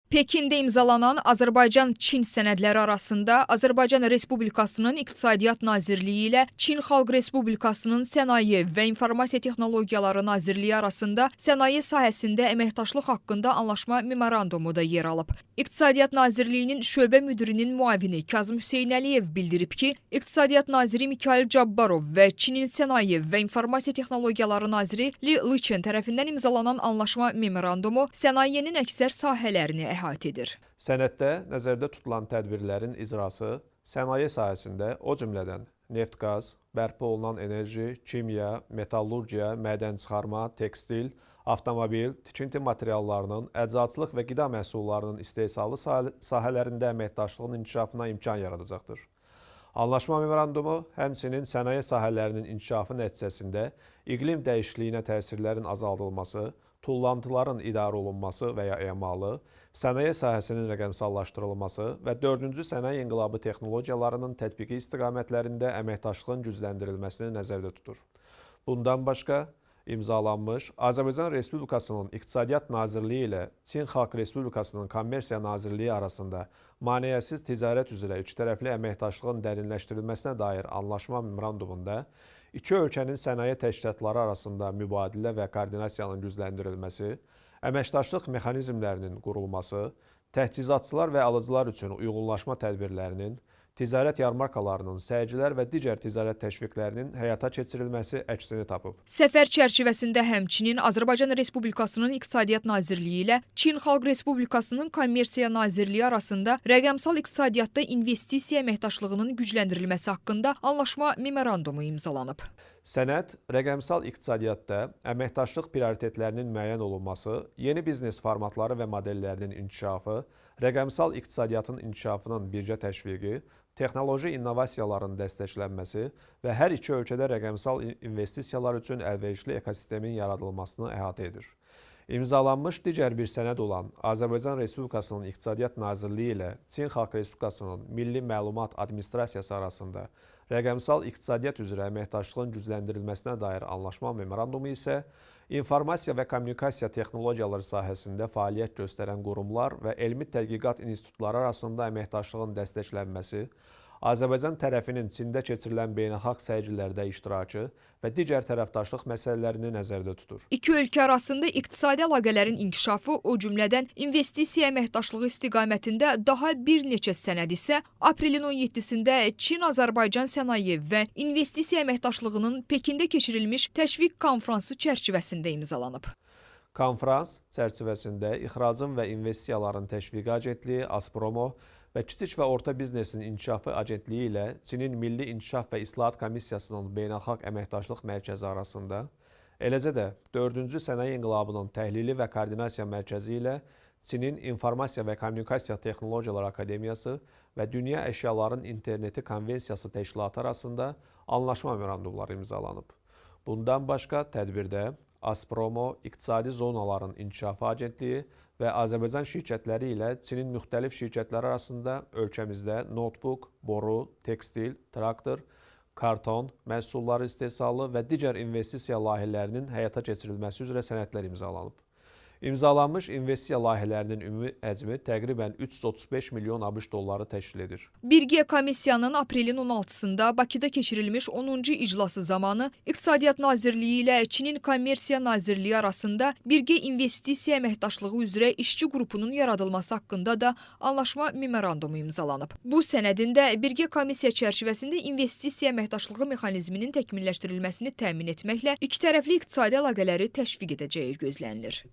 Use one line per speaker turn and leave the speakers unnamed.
Pekində imzalanan Azərbaycan-Çin sənədləri arasında Azərbaycan Respublikasının İqtisadiyyat Nazirliyi ilə Çin Xalq Respublikasının Sənaye və İnformasiya Texnologiyaları Nazirliyi arasında sənaye sahəsində əməkdaşlıq haqqında anlaşma memorandumu da yer alıb. İqtisadiyyat Nazirliyinin şöbə müdirinin müavini Kazım Hüseynəliyev bildirib ki, İqtisadiyyat Naziri Mikhail Cabbarov və Çinin Sənaye və İnformasiya Texnologiyaları Naziri Li Lichen tərəfindən imzalanan anlaşma memorandumu sənayenin əksər sahələrini əhatə edir.
Sənəddə nəzərdə tutulan tədbirlərin icrası sənaye sahəsində, o cümlədən neft-qaz, bərpa olunan enerji, kimya, metallurgiya, mədən çıxarma, tekstil, avtomobil, tikinti materiallarının, əczaçılıq və qida məhsullarının istehsalı sahələrində əməkdaşlığın inkişafına imkan yaradacaqdır. Anlaşma memorandumu həmçinin sənaye sahələrinin inkişafı nəticəsində iqlim dəyişikliyinə təsirlərin azaldılması, tullantıların idarə olunması və ya emalı, sənaye sahəsinin rəqəmsallaşdırılması və 4-cü sənaye inqilabı texnologiyalarının tətbiqi istiqamətlərində əməkdaşlığın gücləndirilməsini nəzərdə tutur. Bundan başqa, imzalanmış Azərbaycan Respublikasının İqtisadiyyat Nazirliyi ilə Çin Xalq Respublikasının Kommersiya Nazirliyi arasında maneəsiz ticarət üzrə ikitərəfli əməkdaşlığın dərinləşdirilməsinə dair anlaşma memorandumunda iki ölkənin sənaye təşkilatları arasında mübadilə və koordinasiyanın gücləndirilməsi, əməkdaşlıq mexanizmlərinin qurulması, təchizatçılar və alıcılar üçün uyğunlaşma tədbirlərinin, ticarət yarmarkalarının, sərgilər və digər ticarət təşviqlərinin həyata keçirilməsi əksini tapıb.
Səfər çərçivəsində həmçinin Azərbaycan Respublikasının İqtisadiyyat Nazirliyi ilə Çin Xalq Respublikasının Kommersiya Nazirliyi arasında rəqəmsal iqtisadiyyatda investisiya əməkdaşlığının gücləndirilməsi haqqında anlaşma memorandumu imzalanıb.
Sənəd rəqəmsal iqtisadiyyatda əməkdaşlıq prioritetlərinin müəyyən olunması, yeni biznes formatları və modellərinin inkişafı, rəqəmsal iqtisadiyyatın inkişafının birgə təşviqi, texnoloji innovasiyaların dəstəklənməsi və hər iki ölkədə rəqəmsal investisiyalar üçün əlverişli ekosistemin yaradılmasını əhatə edir. İmzalanmış digər bir sənəd olan Azərbaycan Respublikasının İqtisadiyyat Nazirliyi ilə Çin Xalq Respublikasının Milli Məlumat Administrasiyası arasında rəqəmsal iqtisadiyyat üzrə əməkdaşlığın gücləndirilməsinə dair anlaşma memorandumu isə informasiya və kommunikasiya texnologiyaları sahəsində fəaliyyət göstərən qurumlar və elmi tədqiqat institutları arasında əməkdaşlığın dəstəklənməsi, Azərbaycan tərəfinin Çində keçirilən beynəlxalq sərgilərdə iştirakı və digər tərəfdaşlıq məsələlərini nəzərdə tutur.
İki ölkə arasında iqtisadi əlaqələrin inkişafı, o cümlədən investisiya əməkdaşlığı istiqamətində daha bir neçə sənəd isə aprelin 17-sində Çin-Azərbaycan sənaye və investisiya əməkdaşlığının Pekində keçirilmiş təşviq konfransı çərçivəsində imzalanıb.
Konfrans çərçivəsində İxracın və İnvestisiyaların Təşviqi Agentliyi, Azpromo və Kiçik və Orta Biznesin İnkişafı Agentliyi ilə Çinin Milli İnkişaf və İslahat Komissiyasının Beynəlxalq Əməkdaşlıq Mərkəzi arasında, eləcə də 4-cü Sənaye İnqilabının Təhlili və Koordinasiya Mərkəzi ilə Çinin İnformasiya və Kommunikasiya Texnologiyaları Akademiyası və Dünya Əşyaların İnterneti Konvensiyası Təşkilatı arasında anlaşma memorandumları imzalanıb. Bundan başqa tədbirdə Azpromo, İqtisadi Zonaların İnkişafı Agentliyi və Azərbaycan şirkətləri ilə Çinin müxtəlif şirkətləri arasında ölkəmizdə notebook, boru, tekstil, traktor, karton, məhsulları istehsalı və digər investisiya layihələrinin həyata keçirilməsi üzrə sənədlər imzalanıb. İmzalanmış investisiya layihələrinin ümumi həcmi təqribən 335 milyon ABŞ dolları təşkil edir.
Birgə komissiyanın aprelin 16-sında Bakıda keçirilmiş 10-cu iclası zamanı İqtisadiyyat Nazirliyi ilə Çinin Kommersiya Nazirliyi arasında birgə investisiya əməkdaşlığı üzrə işçi qrupunun yaradılması haqqında da anlaşma memorandumu imzalanıb. Bu sənədin də birgə komissiya çərçivəsində investisiya əməkdaşlığı mexanizminin təkmilləşdirilməsini təmin etməklə ikitərəfli iqtisadi əlaqələri təşviq edəcəyi gözlənilir.